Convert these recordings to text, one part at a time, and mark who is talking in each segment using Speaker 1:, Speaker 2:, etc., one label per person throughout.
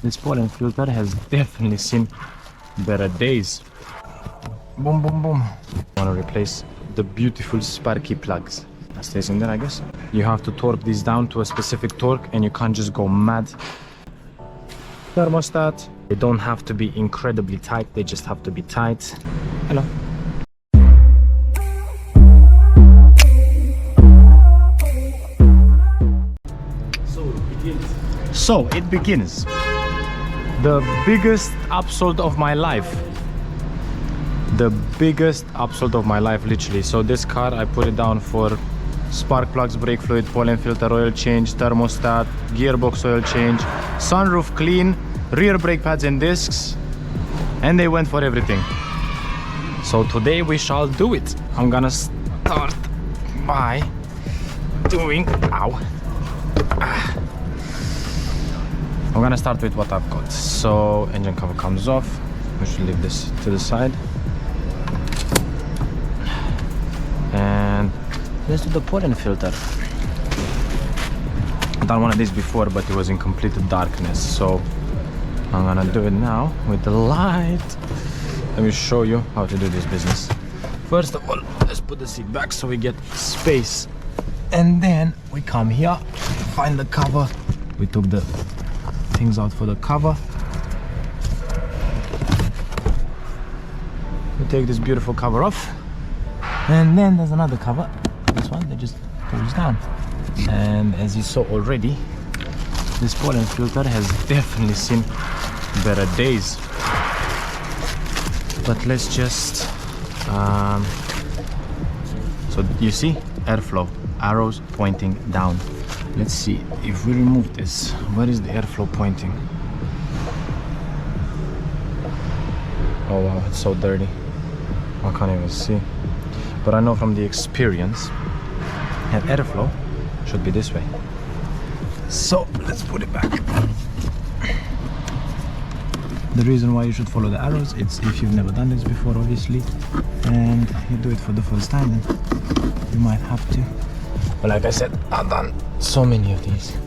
Speaker 1: This pollen filter has definitely seen better days. Boom, boom, boom. I want to replace the beautiful sparky plugs. That stays in there, I guess. You have to torque these down to a specific torque and you can't just go mad. Thermostat. They don't have to be incredibly tight, they just have to be tight. Hello. So it begins. The biggest upsold of my life. The biggest upsold of my life, literally. So this car, I put it down for spark plugs, brake fluid, pollen filter oil change, thermostat, gearbox oil change, sunroof clean, rear brake pads and discs, and they went for everything. So today we shall do it. I'm gonna start by doing, I'm gonna start with what I've got. So engine cover comes off. We should leave this to the side. And let's do the pollen filter. I've done one of these before, but it was in complete darkness. So I'm gonna do it now with the light. Let me show you how to do this business. First of all, let's put the seat back so we get space. And then we come here, find the cover. We took the things out for the cover. We take this beautiful cover off. And then there's another cover. This one that just pulls down. And as you saw already, this pollen filter has definitely seen better days. But let's just so you see airflow, arrows pointing down. Let's see if we remove this, where is the airflow pointing? Oh wow, it's so dirty, I can't even see. But I know from the experience that airflow should be this way. So let's put it back. The reason why you should follow the arrows, it's if you've never done this before, obviously, and you do it for the first time, then you might have to. But like I said, I've done so many of these.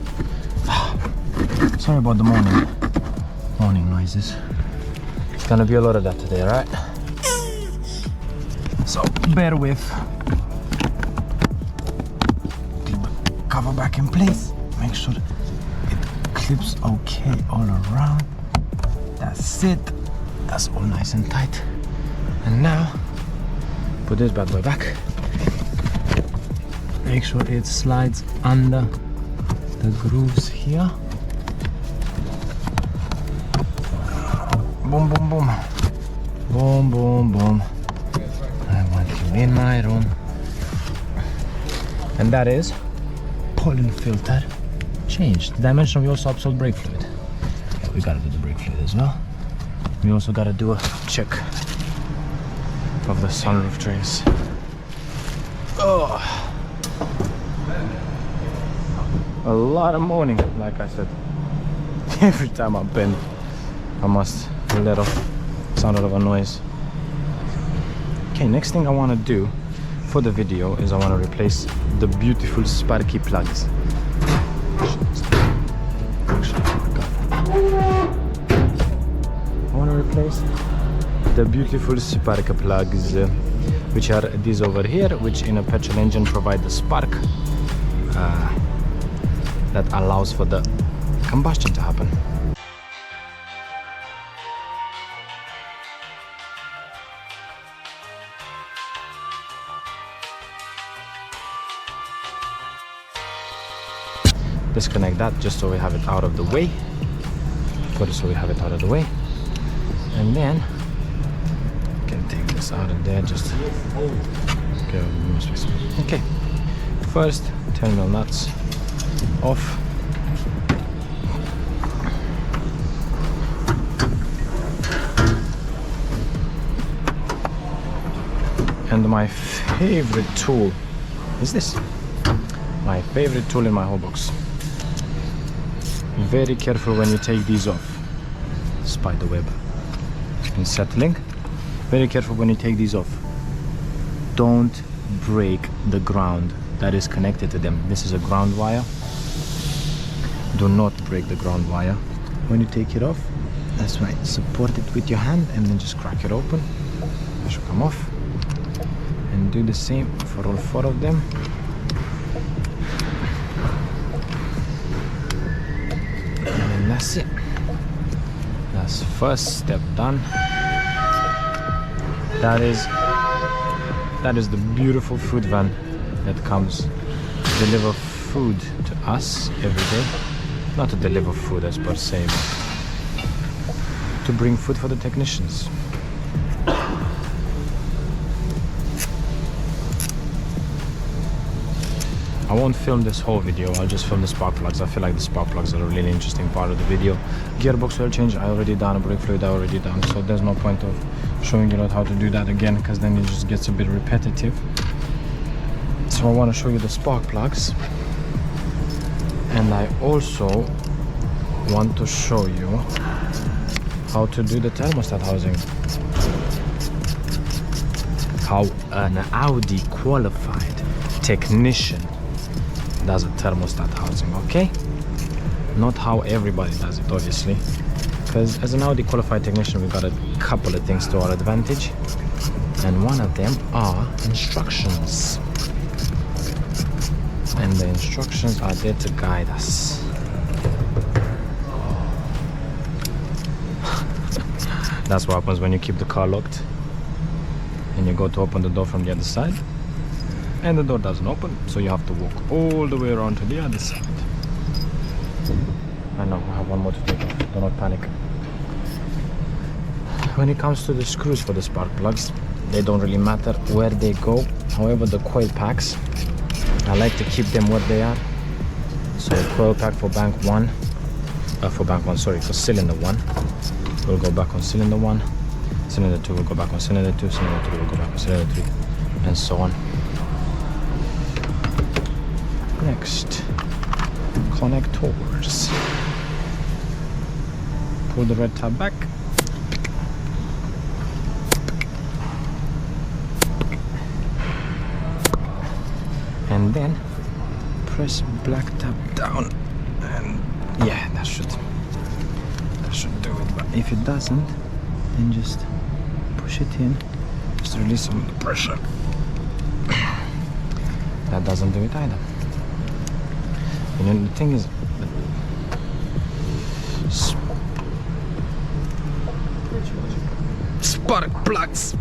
Speaker 1: Sorry about the morning noises. It's gonna be a lot of that today, right? So bear with. Clip the cover back in place. Make sure it clips okay all around. That's it. That's all nice and tight. And now put this bad boy back. Make sure it slides under the grooves here. Boom, boom, boom. Boom, boom, boom. I want you in my room. And that is pollen filter changed. Did I mention we also upsold brake fluid? Yeah, we gotta do the brake fluid as well. We also gotta do a check of the sunroof trays. Oh. A lot of moaning, like I said. Every time I bend, I must let off sound of a noise. Okay, next thing I want to do for the video is I want to replace the beautiful sparky plugs. Actually, I want to replace the beautiful spark plugs, which are these over here, which in a petrol engine provide the spark that allows for the combustion to happen. Disconnect that just so we have it out of the way. Put it so we have it out of the way. And then you can take this out of there, just go more space. Okay, first terminal nuts off. And my favorite tool is this. My favorite tool in my whole box. Very careful when you take these off. Spider web. And settling. Very careful when you take these off. Don't break the ground that is connected to them. This is a ground wire. Do not break the ground wire. when you take it off, that's right, support it with your hand and then just crack it open. It should come off. And do the same for all 4 of them. And then that's it. That's first step done. That is the beautiful food van that comes to deliver food to us every day. Not to deliver food as per se, but to bring food for the technicians. I won't film this whole video, I'll just film the spark plugs. I feel like the spark plugs are a really interesting part of the video. Gearbox oil change, I already done. Brake fluid, I already done. So there's no point of showing you how to do that again, because then it just gets a bit repetitive. So I want to show you the spark plugs. And I also want to show you how to do the thermostat housing. How an Audi qualified technician does a thermostat housing, okay? Not how everybody does it, obviously, because as an Audi qualified technician we got a couple of things to our advantage, and one of them are instructions, and the instructions are there to guide us. That's what happens when you keep the car locked and you go to open the door from the other side and the door doesn't open, so you have to walk all the way around to the other side. I know, I have one more to take off, do not panic. When it comes to the screws for the spark plugs, they don't really matter where they go. However, the coil packs, I like to keep them where they are. So coil pack for bank 1, for cylinder 1 will go back on cylinder 1, cylinder 2 will go back on cylinder 2, cylinder 3 will go back on cylinder 3, and so on. Next, connectors. Pull the red tab back. And then press black tab down, and yeah, that should do it. But if it doesn't, then just push it in, just release some of the pressure. That doesn't do it either. You know, the thing is, spark plugs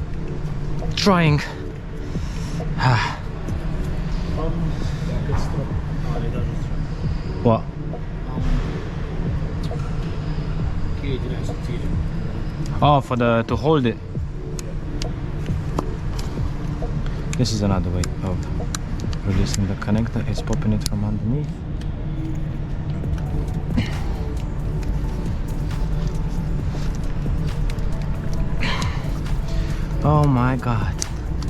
Speaker 1: trying. What? Oh, for the to hold it. This is another way of releasing the connector. It's popping it from underneath. Oh my god,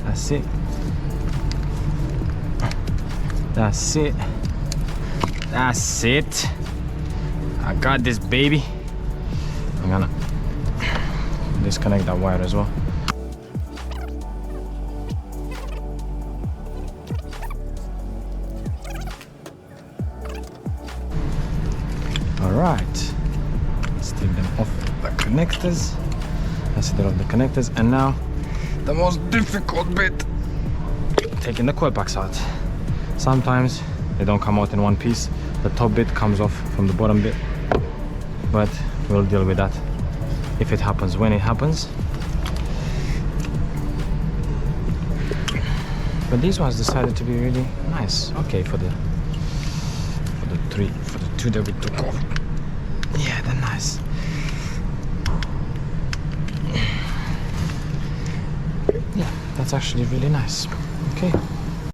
Speaker 1: that's it. That's it. That's it. I got this, baby. I'm gonna disconnect that wire as well. Alright, let's take them off the connectors. Let's take off the connectors, and now the most difficult bit, taking the coil packs out. Sometimes they don't come out in one piece. The top bit comes off from the bottom bit, but we'll deal with that if it happens, when it happens. But these ones decided to be really nice. Okay, for the two that we took off. Yeah, they're nice. Yeah, that's actually really nice. Okay.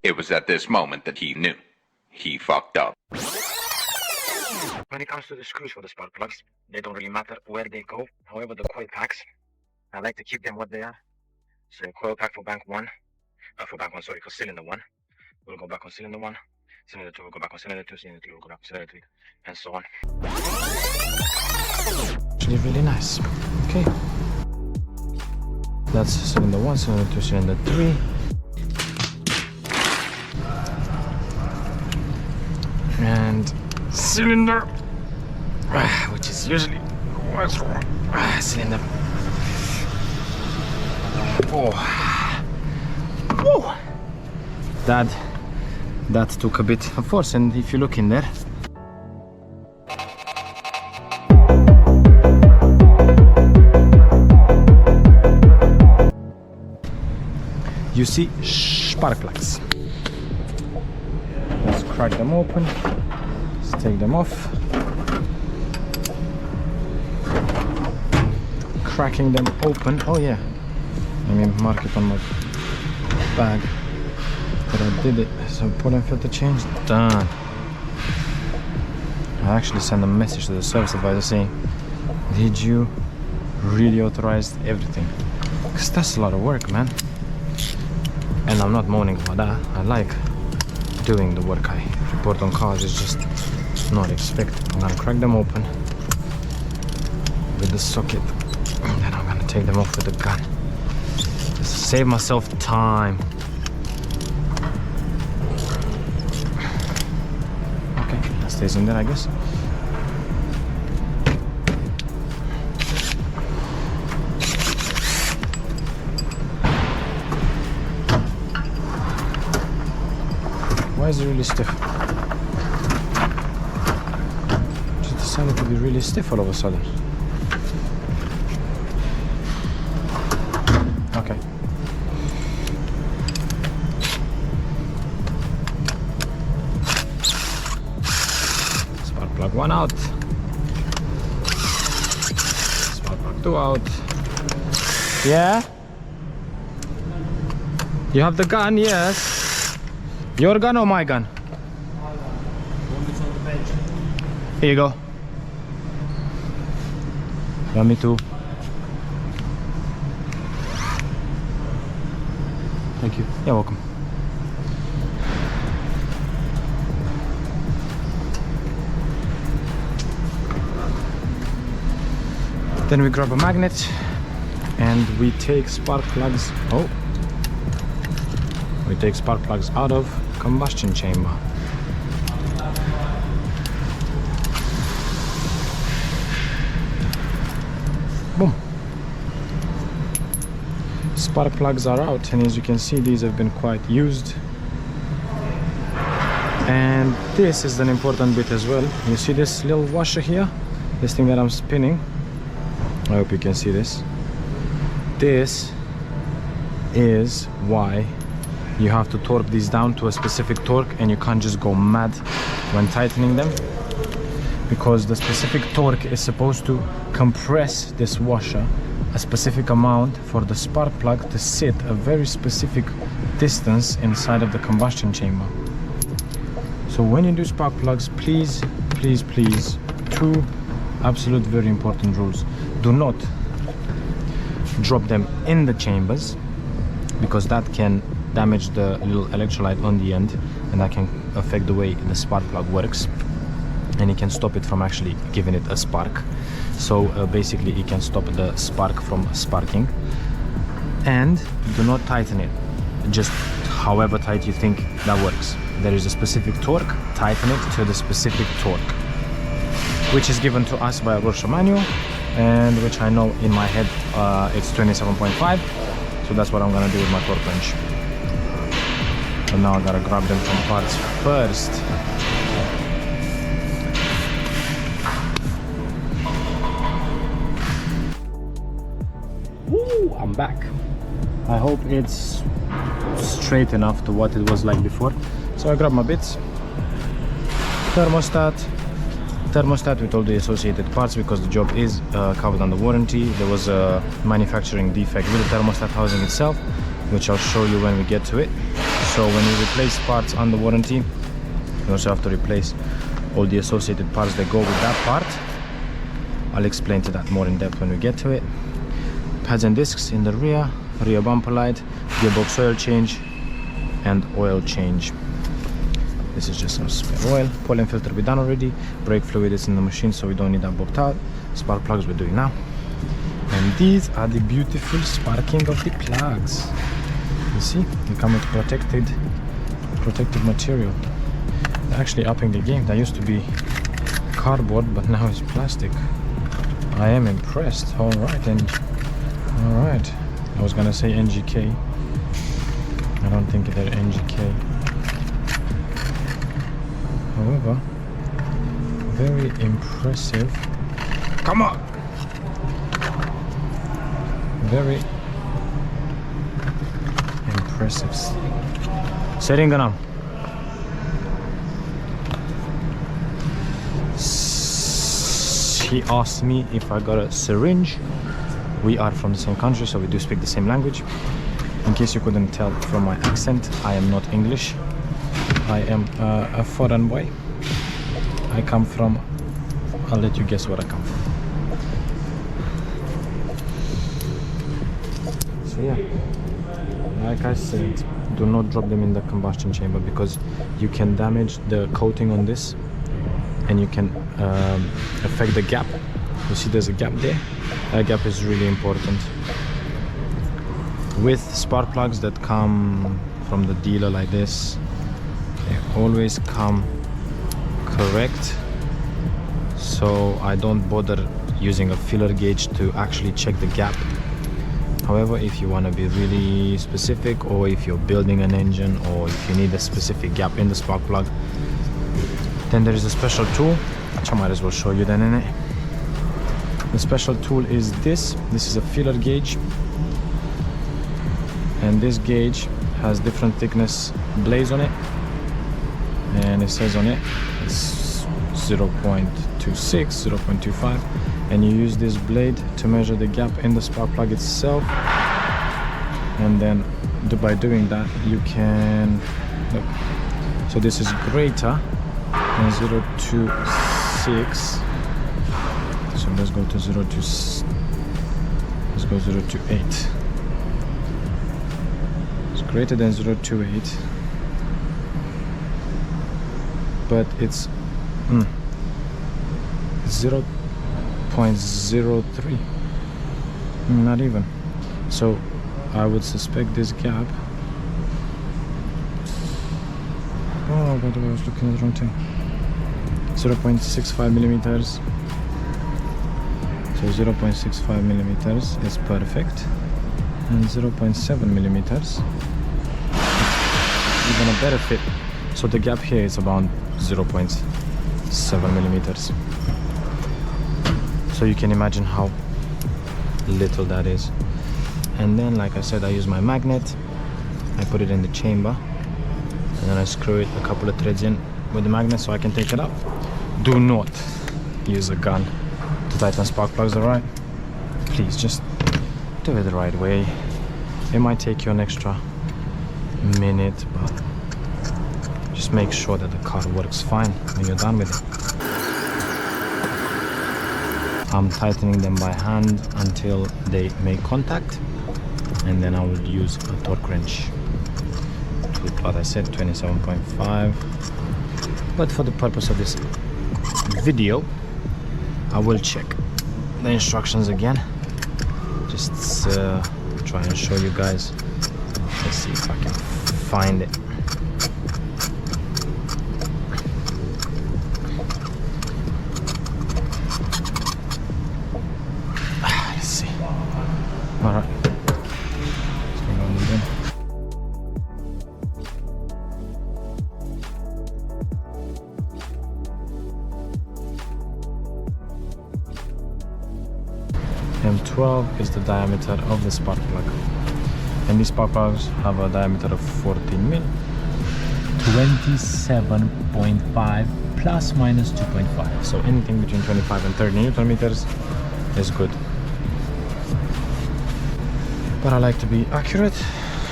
Speaker 2: It was at this moment that he knew. He fucked up.
Speaker 1: When it comes to the screws for the spark plugs, they don't really matter where they go. However, the coil packs, I like to keep them what they are. So coil pack for bank 1, for cylinder 1 will go back on cylinder 1, cylinder 2 will go back on cylinder 2, cylinder 3 will go back on cylinder 3, and so on. Actually really nice. Okay. That's cylinder 1, cylinder 2, cylinder 3. And cylinder, which is It's usually what's wrong. Cylinder. Oh. Whoa. That took a bit of force, and if you look in there, you see spark plugs. Let's crack them open. Let's take them off. Cracking them open. Oh yeah, let me mark it on my bag that I did it. So pull and filter change done. I actually sent a message to the service advisor saying, did you really authorize everything? Because that's a lot of work, man. And I'm not moaning about that. I like doing the work I report on cars. It's just not expected. I'm gonna crack them open with the socket, and then I'm gonna take them off with the gun. Just save myself time. Okay, that stays in there, I guess. Why is it really stiff? Just decided to be really stiff all of a sudden. Okay. Spark plug 1 out. Spark plug 2 out. Yeah? You have the gun, yes. Your gun or my gun? Here you go. Yeah, me too. Thank you. You're welcome. Then we grab a magnet and we take spark plugs. Oh. We take spark plugs out of combustion chamber. Boom. Spark plugs are out, and as you can see, these have been quite used. And this is an important bit as well. You see this little washer here? This thing that I'm spinning. I hope you can see this. This is why you have to torque these down to a specific torque, and you can't just go mad when tightening them, because the specific torque is supposed to compress this washer a specific amount for the spark plug to sit a very specific distance inside of the combustion chamber. So when you do spark plugs, please, please, please, 2 absolute very important rules. Do not drop them in the chambers, because that can damage the little electrolyte on the end, and that can affect the way the spark plug works, and it can stop it from actually giving it a spark. So basically it can stop the spark from sparking. And do not tighten it just however tight you think that works. There is a specific torque. Tighten it to the specific torque, which is given to us by a Rorschaach manual, and which I know in my head it's 27.5. so that's what I'm gonna do with my torque wrench. And now I gotta grab them from parts first. Woo! I'm back. I hope it's straight enough to what it was like before. So I grabbed my bits. Thermostat with all the associated parts, because the job is covered under warranty. There was a manufacturing defect with the thermostat housing itself, which I'll show you when we get to it. So when you replace parts under warranty, you also have to replace all the associated parts that go with that part. I'll explain to that more in depth when we get to it. Pads and discs in the rear bumper light, gearbox oil change, and oil change. This is just some spare oil. Pollen filter we done already. Brake fluid is in the machine, so we don't need that booked out. Spark plugs we're doing now. And these are the beautiful sparking of the plugs. You see, they come with protective material. They're actually upping the game. That used to be cardboard, but now it's plastic. I am impressed. All right, and all right. I was gonna say NGK. I don't think they're NGK. However, very impressive. Come on. Very impressive. Seringanam. He asked me if I got a syringe. We are from the same country, so we do speak the same language. In case you couldn't tell from my accent, I am not English. I am a foreign boy. I come from, I'll let you guess where I come from. So yeah, like I said, do not drop them in the combustion chamber because you can damage the coating on this and you can affect the gap. You see there's a gap there? That gap is really important. With spark plugs that come from the dealer like this, they always come correct, so I don't bother using a filler gauge to actually check the gap. However, if you want to be really specific, or if you're building an engine, or if you need a specific gap in the spark plug, then there is a special tool, which I might as well show you then, innit? The special tool is this is a filler gauge, and this gauge has different thickness blades on it, and it says on it it's 0.26, 0.25, and you use this blade to measure the gap in the spark plug itself, and then by doing that you can look. So this is greater than 0.26. So let's go to 0.28. It's greater than 0.28, but it's 0.03, not even. So I would suspect this gap. Oh, by the way, I was looking at the wrong thing. 0.65 millimeters. So 0.65 millimeters is perfect, and 0.7 millimeters is even a better fit. So the gap here is about 0.7 millimeters. So you can imagine how little that is. And then, like I said, I use my magnet. I put it in the chamber, and then I screw it a couple of threads in with the magnet so I can take it out. Do not use a gun to tighten spark plugs, alright? Please just do it the right way. It might take you an extra minute, but just make sure that the car works fine when you're done with it. I'm tightening them by hand until they make contact, and then I will use a torque wrench with, what I said, 27.5. But for the purpose of this video, I will check the instructions again. Just try and show you guys. Let's see if I can find it. Let's see. All right. Let's go on again. M12 is the diameter of the spark plug, and these spark plugs have a diameter of 14 mil, 27.5 plus minus 2.5. So anything between 25 and 30 Newton meters is good. But I like to be accurate,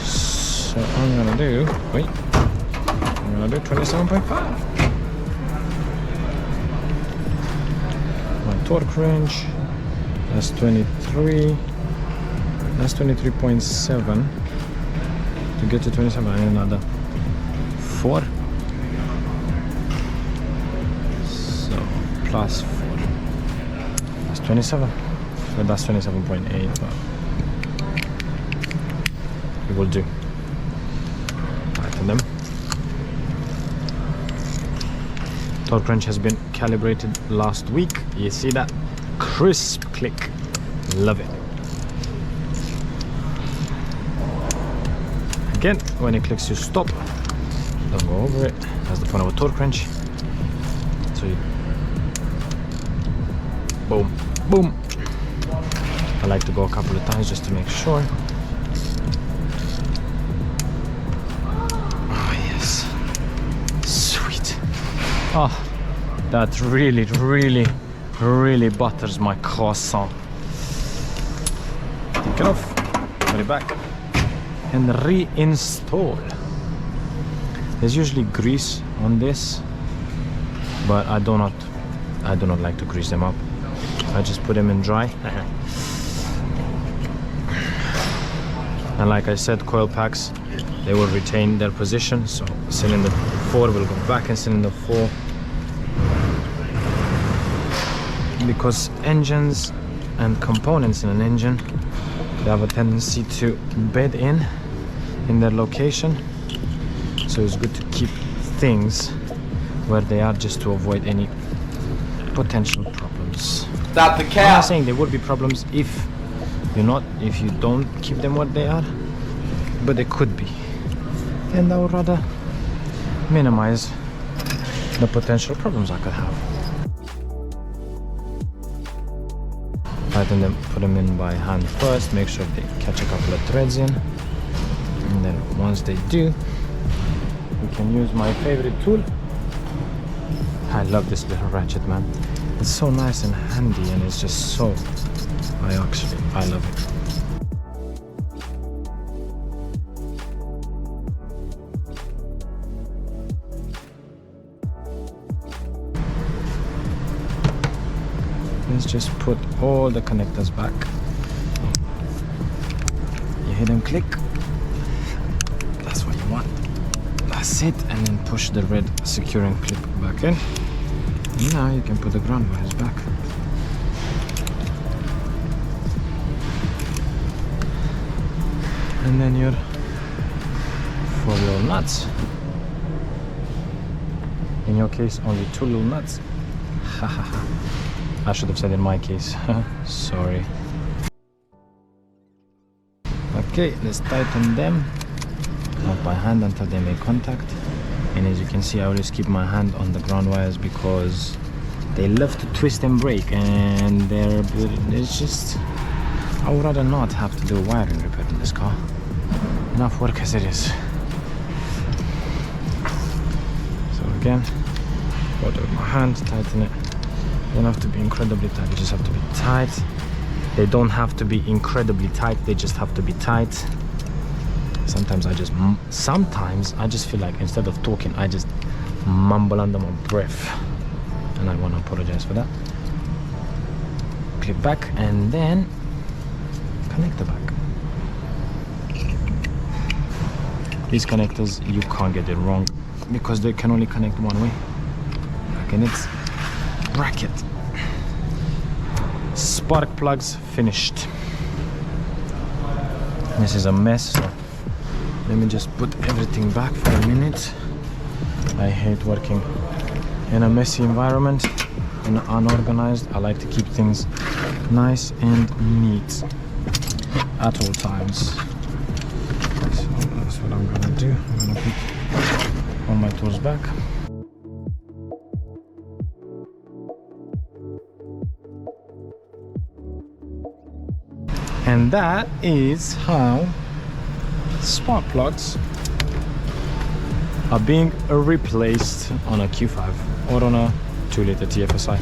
Speaker 1: so I'm gonna do 27.5. My torque wrench. That's 23. That's 23.7. To get to 27, I need another 4. So plus 4. That's 27. So that's 27.8. But it will do. Tighten them. Torque wrench has been calibrated last week. You see that? crisp click. Love it. Again, when it clicks, you stop. Don't go over it. That's the point of a torque wrench. So you boom, boom. I like to go a couple of times just to make sure. Oh yes, sweet. Oh, that really butters my croissant. Take it off, put it back, and reinstall. There's usually grease on this, but I do not like to grease them up. I just put them in dry. And like I said, coil packs, they will retain their position, so cylinder 4 will go back in cylinder 4, because engines and components in an engine, they have a tendency to bed in their location, so it's good to keep things where they are just to avoid any potential problems.
Speaker 3: Stop the
Speaker 1: I'm not
Speaker 3: cap!
Speaker 1: saying there would be problems if you don't keep them where they are, but they could be, and I would rather minimize the potential problems I could have. Tighten them, put them in by hand first, make sure they catch a couple of threads in, and then once they do, you can use my favorite tool. I love this little ratchet, man. It's so nice and handy, and it's just so, I love it. Let's just put all the connectors back. You hear them click? That's what you want. That's it, and then push the red securing clip back in. Now you can put the ground wires back. And then your 4 little nuts. In your case, only 2 little nuts. I should have said in my case. Sorry. Okay, let's tighten them. Not by hand until they make contact. And as you can see, I always keep my hand on the ground wires because they love to twist and break, and it's just, I would rather not have to do a wiring repair in this car. Enough work as it is. So again, hold it with my hand, tighten it. They don't have to be incredibly tight, they just have to be tight. They don't have to be incredibly tight, they just have to be tight. Sometimes I just feel like instead of talking, I just mumble under my breath, and I want to apologize for that. Clip back and then connect the back. These connectors, you can't get it wrong because they can only connect one way. Back in its bracket. Spark plugs finished. This is a mess, so let me just put everything back for a minute. I hate working in a messy environment and unorganized. I like to keep things nice and neat at all times. So that's what I'm gonna do. I'm gonna put all my tools back. And that is how spark plugs are being replaced on a Q5 or on a 2-liter TFSI.